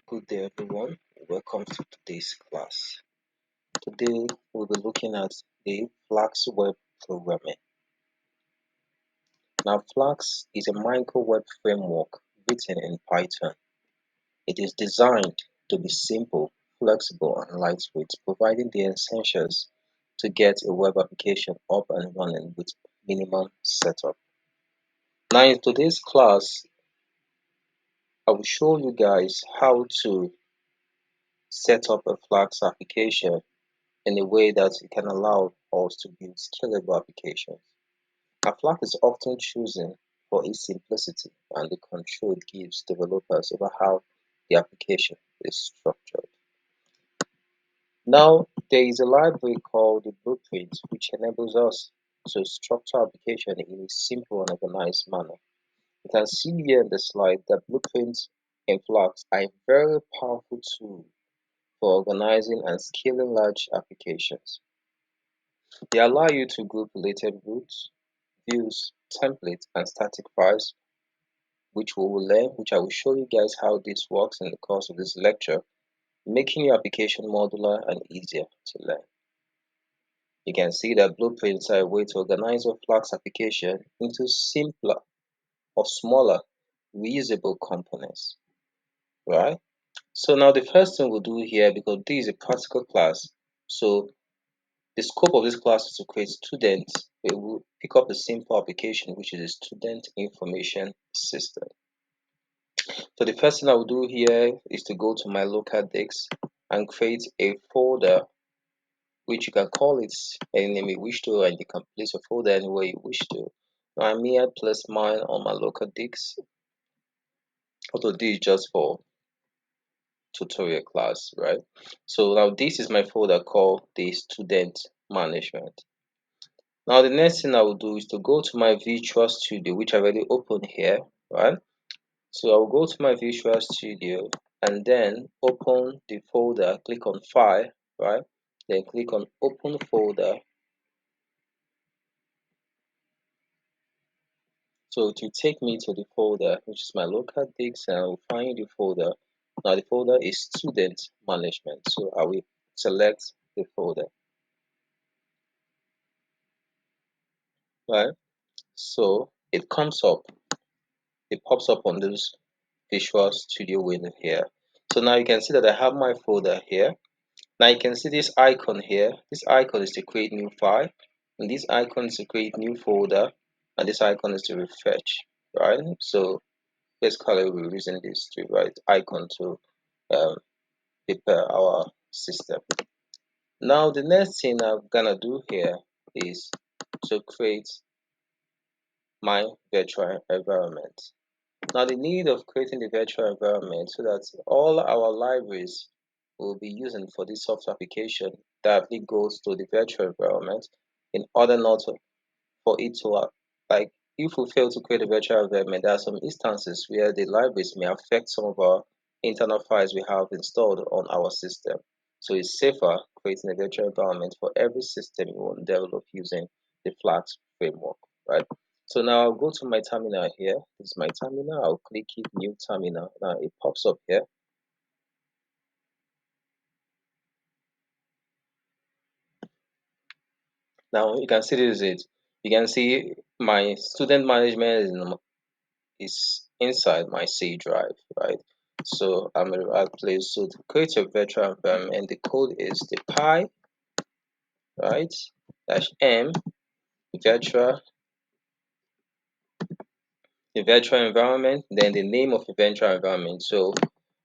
Good day, everyone. Welcome to today's class. Today, we'll be looking at the Flask web programming. Now, Flask is a micro web framework written in Python. It is designed to be simple, flexible, and lightweight, providing the essentials to get a web application up and running with minimum setup. Now, in today's class, I will show you guys how to set up a Flask application in a way that it can allow us to build scalable applications. A Flask is often chosen for its simplicity and the control it gives developers over how the application is structured. Now, there is a library called the Blueprint which enables us to structure application in a simple and organized manner. You can see here in the slide that blueprints in Flask are a very powerful tool for organizing and scaling large applications. They allow you to group related routes, views, templates, and static files, which we will learn, which I will show you guys how this works in the course of this lecture, making your application modular and easier to learn. You can see that blueprints are a way to organize your Flask application into simpler or smaller reusable components, right? So now the first thing we'll do here, because this is a practical class, so the scope of this class is to create students. We will pick up a simple application, which is a student information system. So the first thing I will do here is to go to my local disk and create a folder, which you can call it any name you wish to, and you can place a folder anywhere you wish to. Now I'm here place mine on my local disk. Although this is just for tutorial class, right? So now this is my folder called the student management. Now the next thing I will do is to go to my Visual Studio, which I already opened here, right? So I'll go to my Visual Studio and then open the folder, click on File, right? Then click on Open Folder. So it will take me to the folder, which is my local disk, and I will find the folder. Now the folder is Student Management, so I will select the folder, right? So it comes up, it pops up on this Visual Studio window here. So now you can see that I have my folder here. Now you can see this icon here. This icon is to create new file, and this icon is to create new folder, and this icon is to refresh, right? So basically we're using these two, right, icon to um, prepare our system. Now the next thing I'm gonna do here is to create my virtual environment. Now the need of creating the virtual environment so that all our libraries we'll be using for this software application directly goes to the virtual environment in order not for it to like if we fail to create a virtual environment, there are some instances where the libraries may affect some of our internal files we have installed on our system. So it's safer creating a virtual environment for every system you want to develop using the Flask framework, right? So now I'll go to my terminal here. This is my terminal. I'll click it, new terminal. Now it pops up here. Now you can see this is it. You can see my student management is inside my C drive, right? So I'm in the right place. So to create a virtual environment, the code is the pi, right? Dash m virtual, the virtual environment, then the name of the virtual environment. So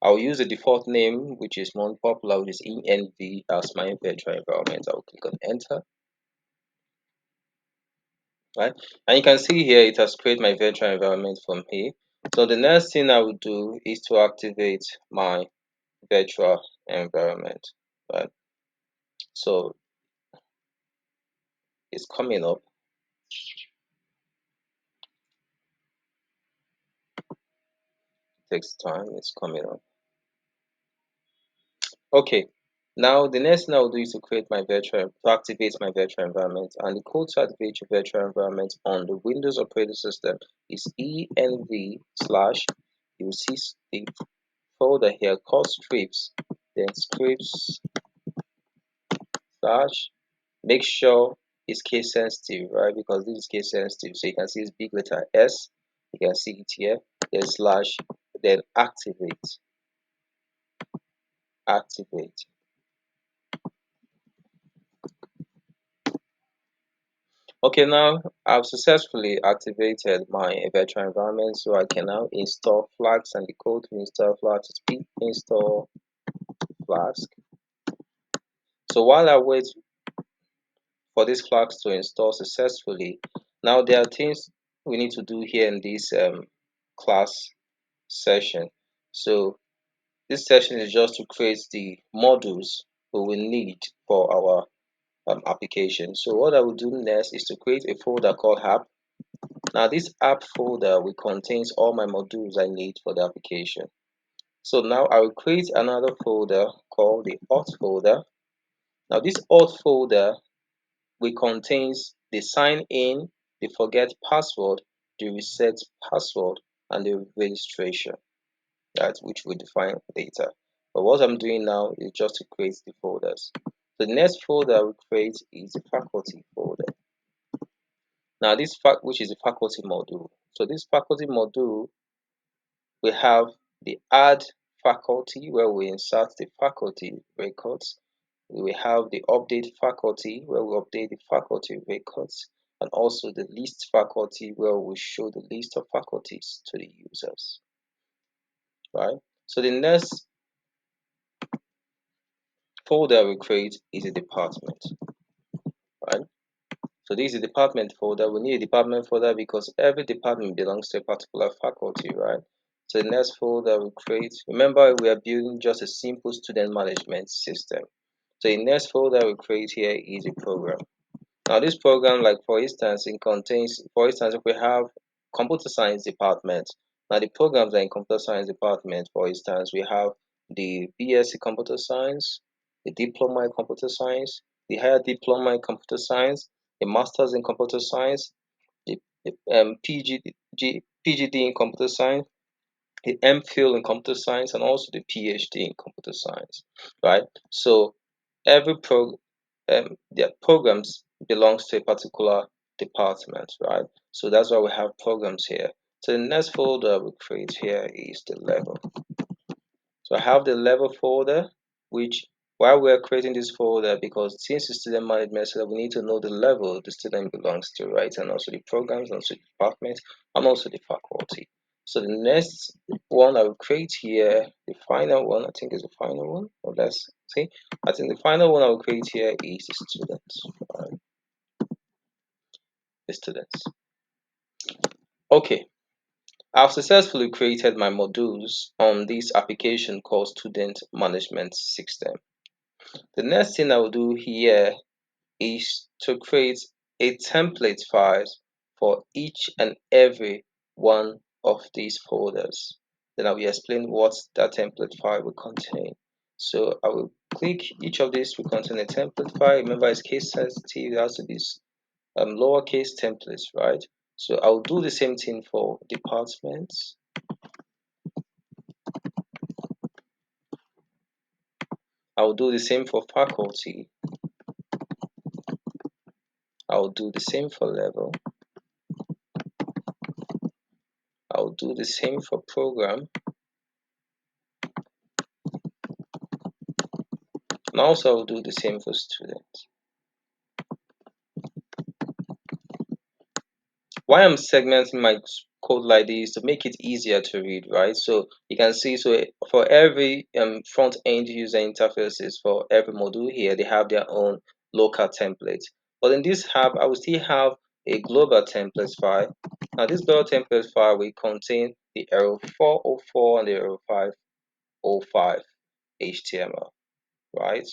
I'll use the default name, which is more popular, which is env as my virtual environment. I'll click on enter, right? And you can see here it has created my virtual environment from here. So the next thing I will do is to activate my virtual environment, right? So it's coming up, takes time, it's coming up. Okay, now the next thing I'll do is to create my virtual, to activate my virtual environment, and the code to activate your virtual environment on the Windows operating system is env slash, you'll see the folder here called scripts, then scripts slash, make sure it's case sensitive, right? Because this is case sensitive. So you can see it's big letter S. You can see it here. Then slash, then activate. Okay, now I've successfully activated my virtual environment, so I can now install Flask, and the code to install Flask is pip install Flask. So while I wait for this Flask to install successfully, now there are things we need to do here in this class session. So this session is just to create the modules we will need for our application. So what I will do next is to create a folder called app. Now this app folder will contains all my modules I need for the application. So now I will create another folder called the auth folder. Now this auth folder will contains the sign in, the forget password, the reset password, and the registration, that which we define later. But what I'm doing now is just to create the folders. The next folder we create is the faculty folder. Now this fact which is the faculty module. So this faculty module, we have the add faculty where we insert the faculty records. We have the update faculty where we update the faculty records, and also the list faculty where we show the list of faculties to the users, right? So the next folder we create is a department, right? So this is a department folder. We need a department folder because every department belongs to a particular faculty, right? So the next folder we create, remember we are building just a simple student management system. So the next folder we create here is a program. Now this program, like for instance, it contains, for instance, if we have computer science department, now the programs are in computer science department, for instance, we have the BSc computer science, the diploma in computer science, the higher diploma in computer science, the masters in computer science, the PGD in computer science, the MPhil in computer science, and also the PhD in computer science, right? So every their programs belongs to a particular department, right? So that's why we have programs here. So the next folder we create here is the level. So I have the level folder, which while we're creating this folder, because since it's student management, so we need to know the level the student belongs to, right? And also the programs, and also the department, and also the faculty. So the next one I will create here, the final one, I think is the final one. Or let's see. I think the final one I will create here is the students. Right? The students. Okay. I've successfully created my modules on this application called Student Management System. The next thing I will do here is to create a template file for each and every one of these folders. Then I will explain what that template file will contain. So I will click each of these will contain a template file. Remember, it's case sensitive, it has to be lowercase templates, right? So I will do the same thing for departments. I will do the same for faculty. I will do the same for level. I will do the same for program. And also I will do the same for students. Why I'm segmenting my code like this to make it easier to read, right? So you can see, so for every front end user interfaces for every module here, they have their own local template. But in this hub, I will still have a global template file. Now this global template file will contain the arrow 404 and the arrow 505 HTML, right?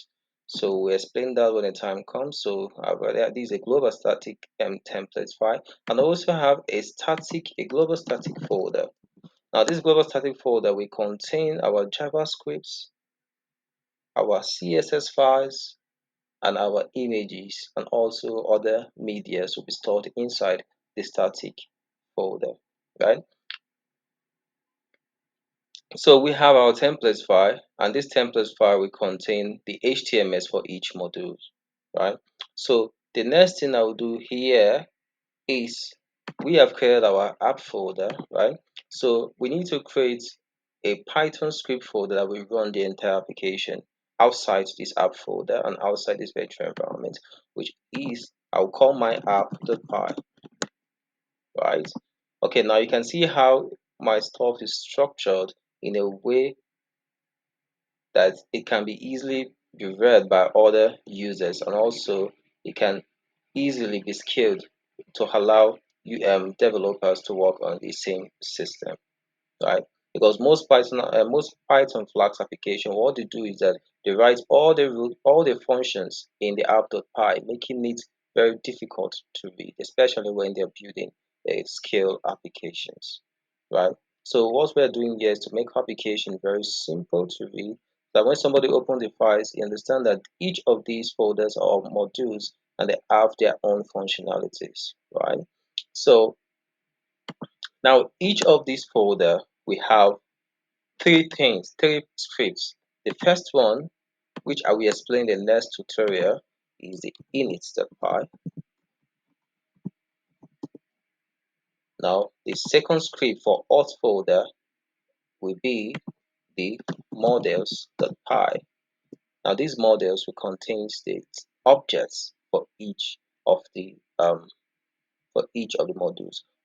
So we explain that when the time comes. So this is a global static template file, and I also have a global static folder. Now this global static folder will contain our JavaScripts, our CSS files, and our images, and also other media will be stored inside the static folder, right? So we have our templates file, and this templates file will contain the HTML for each module, right? So the next thing I will do here is we have created our app folder, right? So we need to create a Python script folder that will run the entire application outside this app folder and outside this virtual environment, which is I'll call my app.py, right? Okay, now you can see how my stuff is structured in a way that it can be easily be read by other users, and also it can easily be scaled to allow developers to work on the same system, right? Because most Python Flask application, what they do is that they write all the functions in the app.py, making it very difficult to read, especially when they're building scale applications, right? So what we're doing here is to make application very simple to read. That when somebody opens the files, you understand that each of these folders are modules and they have their own functionalities, right? So now each of these folder we have three scripts. The first one, which I will explain in the next tutorial, is the init.py. Now, the second script for auth folder will be the models.py. Now, these models will contain the objects for each of the modules.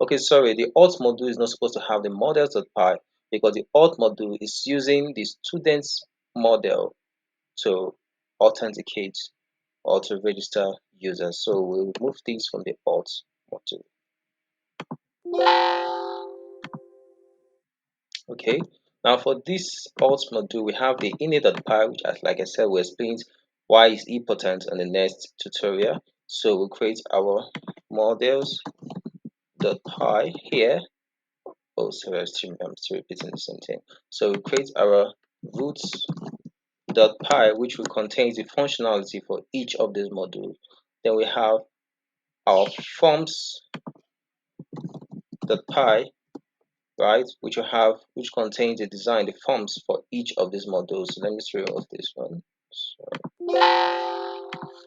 Okay, sorry, the auth module is not supposed to have the models.py because the auth module is using the student's model to authenticate or to register users. So we'll remove these from the auth module. Okay, now for this auth module, we have the init.py, which, as like I said, will explain why it's important in the next tutorial. So we'll create our models.py here. Oh, sorry, I'm still repeating the same thing. So we create our roots.py, which will contain the functionality for each of these modules. Then we have our forms.py, right, which contains the design, the forms for each of these modules. So let me just remove this one.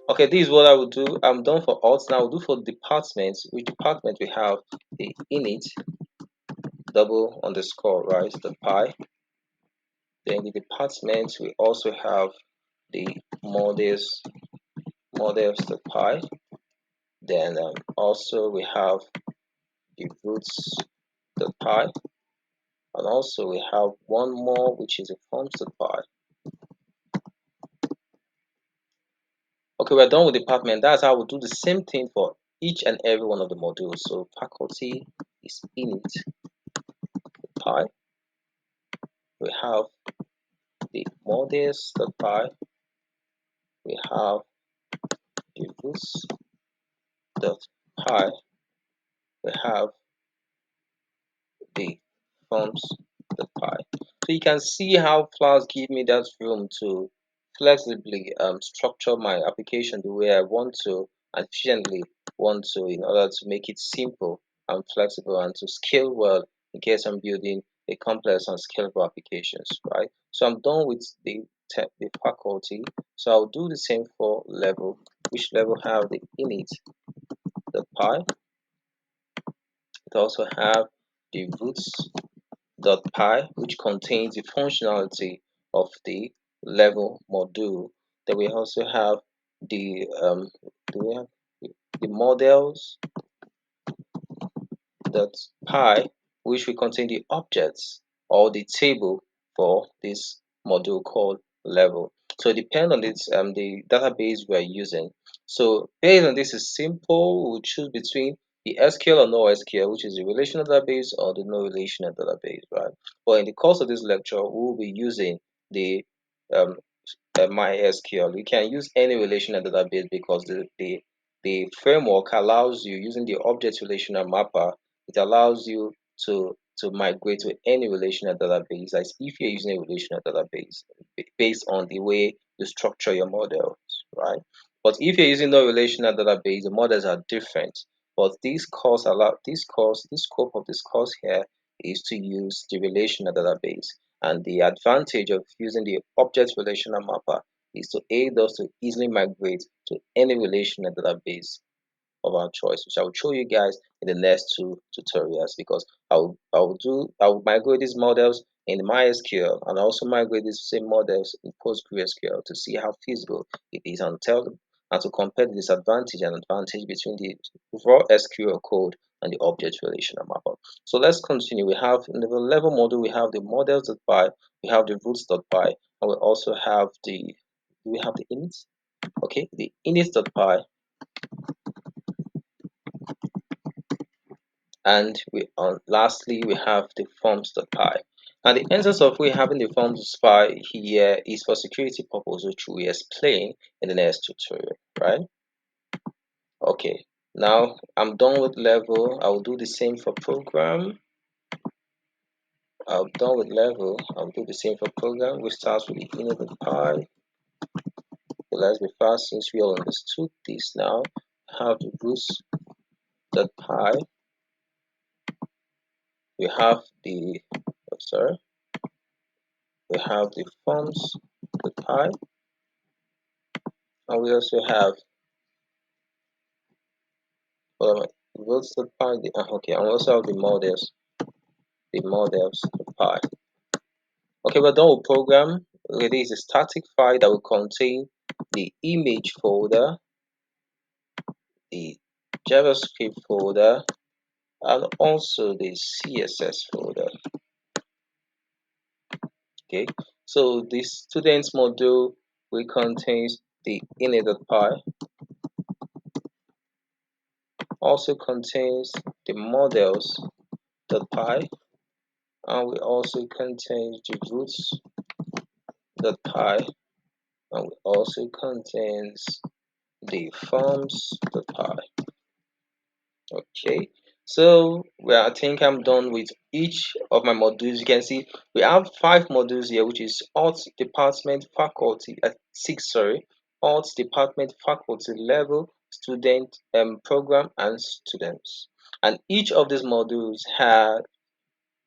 Okay, this is what I will do. I'm done for alt. Now I'll do for departments. Which department we have the init double underscore, right, the pi. Then the department we also have the models the pi. Then also we have the roots the pi, and also we have one more which is a forms the pi. Okay, we're done with department. That's how we'll do the same thing for each and every one of the modules. So faculty is init pi. We have the models.py. We have the roots.py. We have the forms.py. So you can see how Flask give me that room to flexibly structure my application the way I want to and efficiently want to, in order to make it simple and flexible and to scale well in case I'm building a complex and scalable applications, right? So I'm done with the faculty. So I'll do the same for level, which level have the init.py. It also have the roots.py, which contains the functionality of the level module. Then we also have the do we have the models.py, which will contain the objects or the table for this module called level. So it depends on the database we are using. So based on this is simple, we'll choose between the SQL or no SQL, which is the relational database or the no relational database, right? But in the course of this lecture, we will be using the um, MySQL. You can use any relational database because the framework allows you, using the object relational mapper, it allows you to migrate to any relational database as if you're using a relational database based on the way you structure your models, right? But if you're using no relational database, the models are different. But this scope of this course here is to use the relational database. And the advantage of using the object relational mapper is to aid us to easily migrate to any relational database of our choice, which I will show you guys in the next two tutorials, because I'll migrate these models in MySQL and also migrate these same models in PostgreSQL to see how feasible it is, and to compare the disadvantage and advantage between the raw SQL code and the object relational mapper. So let's continue. We have in the level model, we have the models.py, we have the roots.py, and we also have the init? Okay, the init.py, and lastly we have the forms.py. Now the essence of we having the forms.py here is for security purpose, which we explain in the next tutorial, right? Okay, now I'm done with level. I will do the same for program. I'm done with level. I'll do the same for program. We start with the init.py. Let's be fast since we all understood this now. Have the roots.py. We have the sorry, we have the forms.py, and we also have roots.py. Okay, and we also have the models.py. Okay, we're done with program. It is a static file that will contain the image folder, the JavaScript folder, and also the CSS folder. Okay, so the students module will contains the init.py, also contains the models.py, and we also contains the roots.py, and we also contains the forms.py. Okay, so well, I think I'm done with each of my modules. You can see we have 5 modules here, which is alt department faculty, 6, sorry, alt department faculty level, student, program, and students. And each of these modules have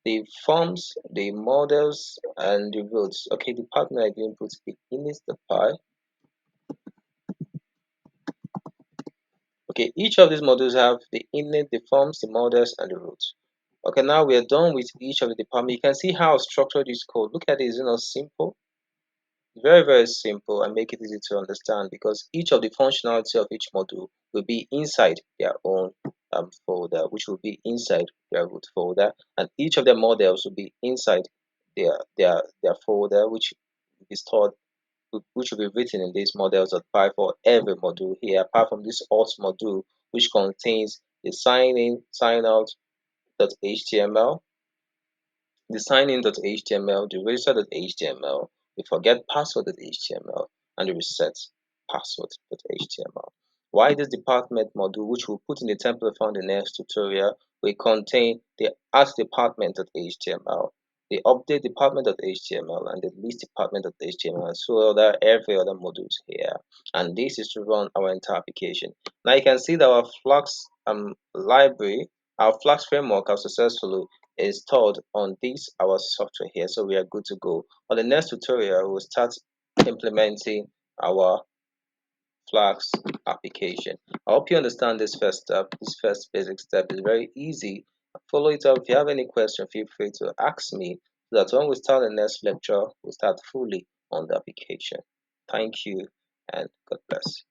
the forms, the models, and the roads. Okay, department I didn't put the init.py. Okay, each of these modules have the inlet, the forms, the models, and the routes. Okay, now we are done with each of the department. You can see how structured this code. Look at it, simple. Very, very simple, and make it easy to understand, because each of the functionality of each module will be inside their own folder, which will be inside their root folder, and each of the models will be inside their folder, which will be stored, which will be written in this models.py for every module here, apart from this alt module, which contains the sign in, sign out.html, the sign-in.html, the register.html, the forget password.html, and the reset password.html. Why this department module, which we'll put in the template found in the next tutorial, will contain the add department.html, the update department.html, and the list department.html, and so other every other modules here. And this is to run our entire application. Now you can see that our Flux library, our Flux framework, has successfully installed on this our software here, so we are good to go. On the next tutorial, we'll start implementing our Flask application. I hope you understand this first step. This first basic step is very easy. Follow it up. If you have any question, feel free to ask me, so that when we start the next lecture, we'll start fully on the application. Thank you, and God bless.